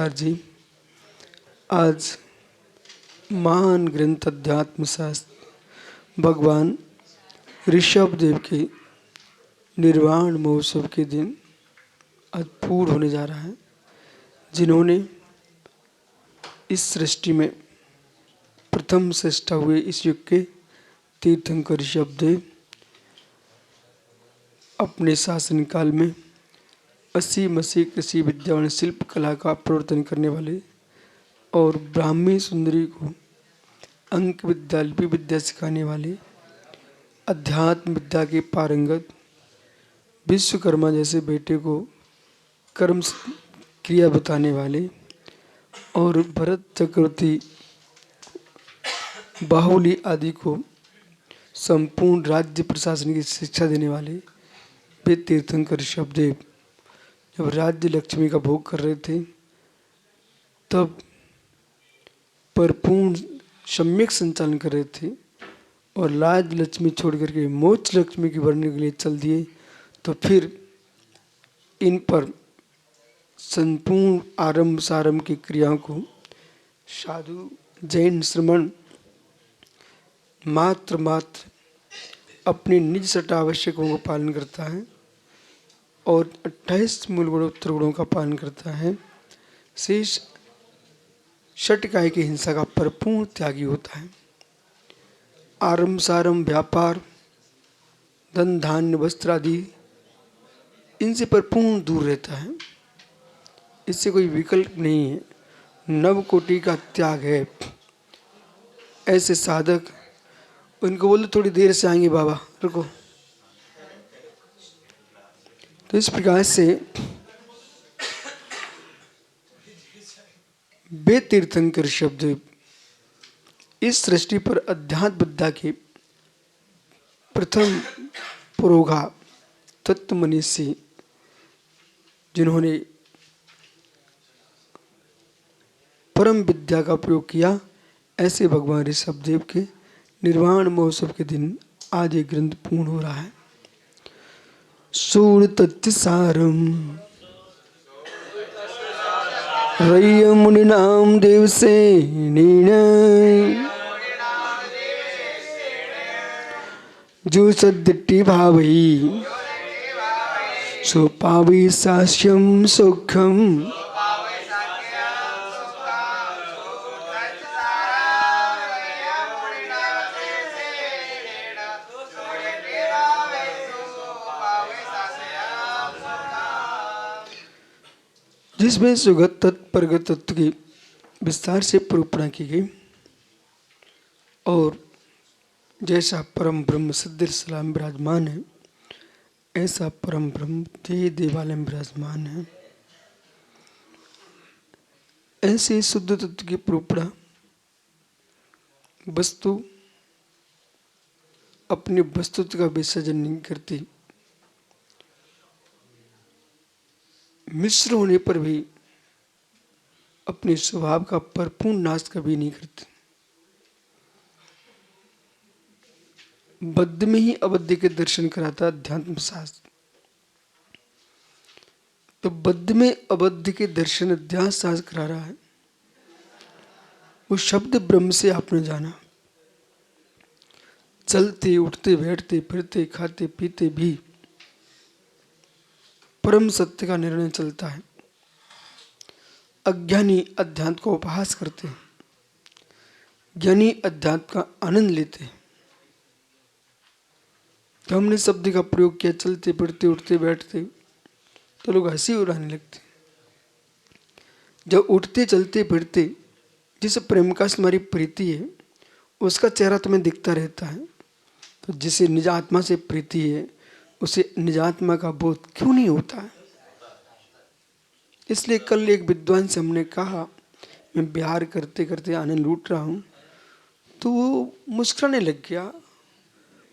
जी, आज महान ग्रंथ अध्यात्म शास्त्र भगवान ऋषभ देव के निर्वाण महोत्सव के दिन आज पूर्ण होने जा रहा है, जिन्होंने इस सृष्टि में प्रथम सृष्टा हुए इस युग के तीर्थंकर ऋषभ देव अपने शासन काल में 80 मसीह कृषि विद्या और शिल्प कला का प्रवर्तन करने वाले और ब्राह्मी सुंदरी को अंक विद्या लिपि विद्या सिखाने वाले अध्यात्म विद्या के पारंगत विश्वकर्मा जैसे बेटे को कर्म क्रिया बताने वाले और भरत चक्रवर्ती बाहुली आदि को संपूर्ण राज्य प्रशासन की शिक्षा देने वाले वे तीर्थंकर ऋषभ देव जब राज्य लक्ष्मी का भोग कर रहे थे तब परिपूर्ण सम्यक संचालन कर रहे थे और लाज लक्ष्मी छोड़ करके मोक्ष लक्ष्मी की वर्णन के लिए चल दिए, तो फिर इन पर संपूर्ण आरंभ सारंभ की क्रियाओं को साधु जैन श्रमण मात्र अपने निज सटा आवश्यकों का पालन करता है और 28 मूल गुणोत्तर गुणों का पालन करता है। शेष षटकाय की हिंसा का परिपूर्ण त्यागी होता है। आरंभ सारंभ व्यापार धन धान्य वस्त्र आदि इनसे परिपूर्ण दूर रहता है। इससे कोई विकल्प नहीं है, नव कोटि का त्याग है। ऐसे साधक उनको बोले थोड़ी देर से आएंगे बाबा, रुको। तो इस प्रकार से वे तीर्थंकर शब्द इस सृष्टि पर अध्यात्म विद्या के प्रथम पुरोधा तत्व मनीषी, जिन्होंने परम विद्या का प्रयोग किया, ऐसे भगवान ऋषभ देव के निर्वाण महोत्सव के दिन आज ये ग्रंथ पूर्ण हो रहा है। सूर तत्व सारम रय्य मुनि नाम देव से जो सद्दिट्टि भावई सो पावई सास्यम सुखम जिसमें सुगत तत्व परगत तत्व की विस्तार से निरूपणा की गई और जैसा परम ब्रह्म सिद्धि सलाम विराजमान है, ऐसा परम ब्रह्म देवालय में विराजमान है। ऐसे शुद्ध तत्व की निरूपणा वस्तु अपनी वस्तुत्व का विसर्जन नहीं करती, मिश्र होने पर भी अपने स्वभाव का परिपूर्ण नाश कभी नहीं करती। बद्ध में ही अबद्ध के दर्शन कराता अध्यात्म शास्त्र। तो बद्ध में अबद्ध के दर्शन अध्यात्म शास्त्र करा रहा है। वो शब्द ब्रह्म से आपने जाना, चलते उठते बैठते फिरते खाते पीते भी परम सत्य का निर्णय चलता है। अज्ञानी अध्यात्म का उपहास करते हैं, ज्ञानी अध्यात्म का आनंद लेते हैं। तो हमने शब्द का प्रयोग किया चलते फिरते उठते बैठते, तो लोग हंसी उड़ाने लगते। जब उठते चलते फिरते जिस प्रेम का हमारी प्रीति है उसका चेहरा तुम्हें दिखता रहता है, तो जिसे निज आत्मा से प्रीति है उसे निजात्मा का बोध क्यों नहीं होता है। इसलिए कल एक विद्वान से हमने कहा, मैं बिहार करते करते आनंद लूट रहा हूँ, तो वो मुस्कुराने लग गया।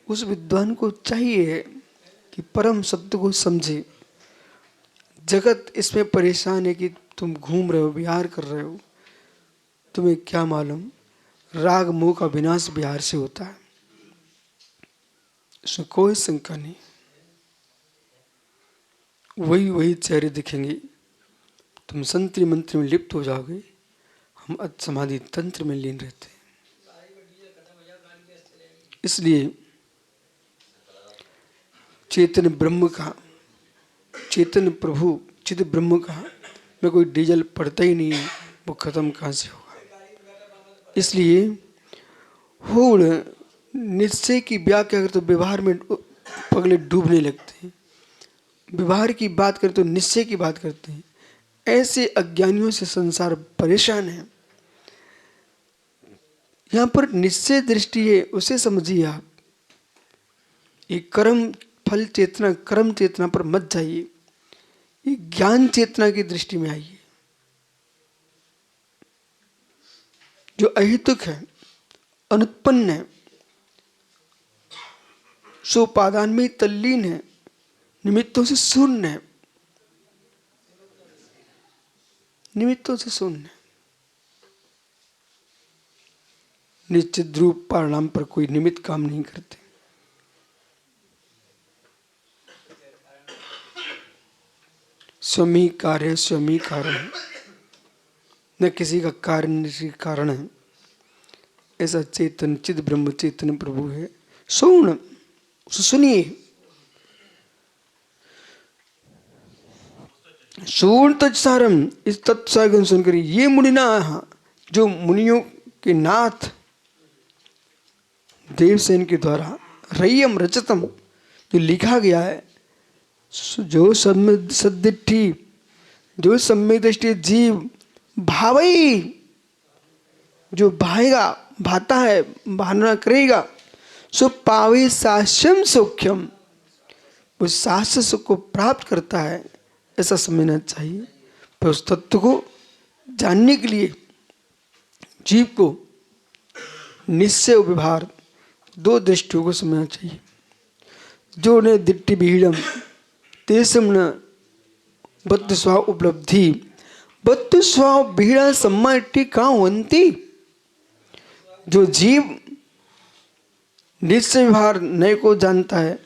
उस विद्वान को चाहिए कि परम सत्य को समझे। जगत इसमें परेशान है कि तुम घूम रहे हो, बिहार कर रहे हो, तुम्हें क्या मालूम राग मोह का विनाश बिहार से होता है, इसमें कोई शंका नहीं। वही चेहरे दिखेंगे, तुम संतरी मंत्र में लिप्त हो जाओगे। हम समाधि तंत्र में लीन रहते हैं। इसलिए चेतन ब्रह्म का, चेतन प्रभु चित ब्रह्म का में कोई डीजल पड़ता ही नहीं है, वो खत्म कहाँ से होगा। इसलिए होड़ निश्चय की व्याख्या करें तो व्यवहार में पगले डूबने लगते हैं, व्यवहार की बात करें तो निश्चय की बात करते हैं। ऐसे अज्ञानियों से संसार परेशान है। यहाँ पर निश्चय दृष्टि है, उसे समझिए आप। ये कर्म फल चेतना, कर्म चेतना पर मत जाइए, ये ज्ञान चेतना की दृष्टि में आइए। जो अहितुक है, अनुत्पन्न है, सोपादान में तल्लीन है, निमित्तों से शून्य है, निमित्तों से शून्य। निश्चित रूप परिणाम पर कोई निमित्त काम नहीं करते। स्वमी कार्य स्वमी कारण, न किसी का कार्य न किसी का कारण है। ऐसा चेतन चिद ब्रह्म चेतन प्रभु है। सुन, सुनिए, सुन तत्सारम, इस तत्सार सुनकर ये मुनिना, जो मुनियों के नाथ देवसेन के द्वारा रय्यम रचतम जो लिखा गया है, जो सद्दिट्ठी, जो सम्यक दृष्टि जीव भावई, जो भाएगा, भाता है, भावना करेगा, सो पावे सास्यम सौख्यम, वो सास्य सुख को प्राप्त करता है, ऐसा समझना चाहिए। पर उस तत्व को जानने के लिए जीव को निश्चय व्यवहार दो दृष्टियों को समझना चाहिए। जो ने दिट्टि भीड़म तेसम न बद्ध स्वाव उपलब्धि, बद्ध स्वाव भीड़ा सम्माटी कहाँ वंती। जो जीव निश्चय व्यवहार नए को जानता है,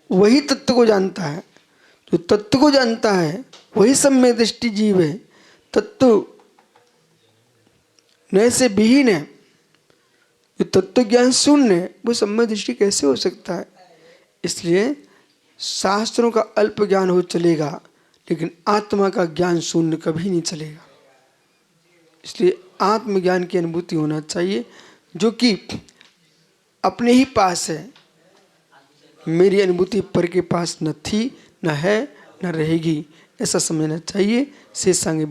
वही तत्व को जानता है। जो तत्व को जानता है वही सम्यक दृष्टि जीव है। तत्व नए से विहीन है, जो तत्व ज्ञान शून्य है, वो सम्यक दृष्टि कैसे हो सकता है। इसलिए शास्त्रों का अल्प ज्ञान हो चलेगा, लेकिन आत्मा का ज्ञान शून्य कभी नहीं चलेगा। इसलिए आत्मज्ञान की अनुभूति होना चाहिए, जो कि अपने ही पास है। मेरी अनुभूति पर के पास न थी, न है, न रहेगी, ऐसा समझना चाहिए। शेष सांगे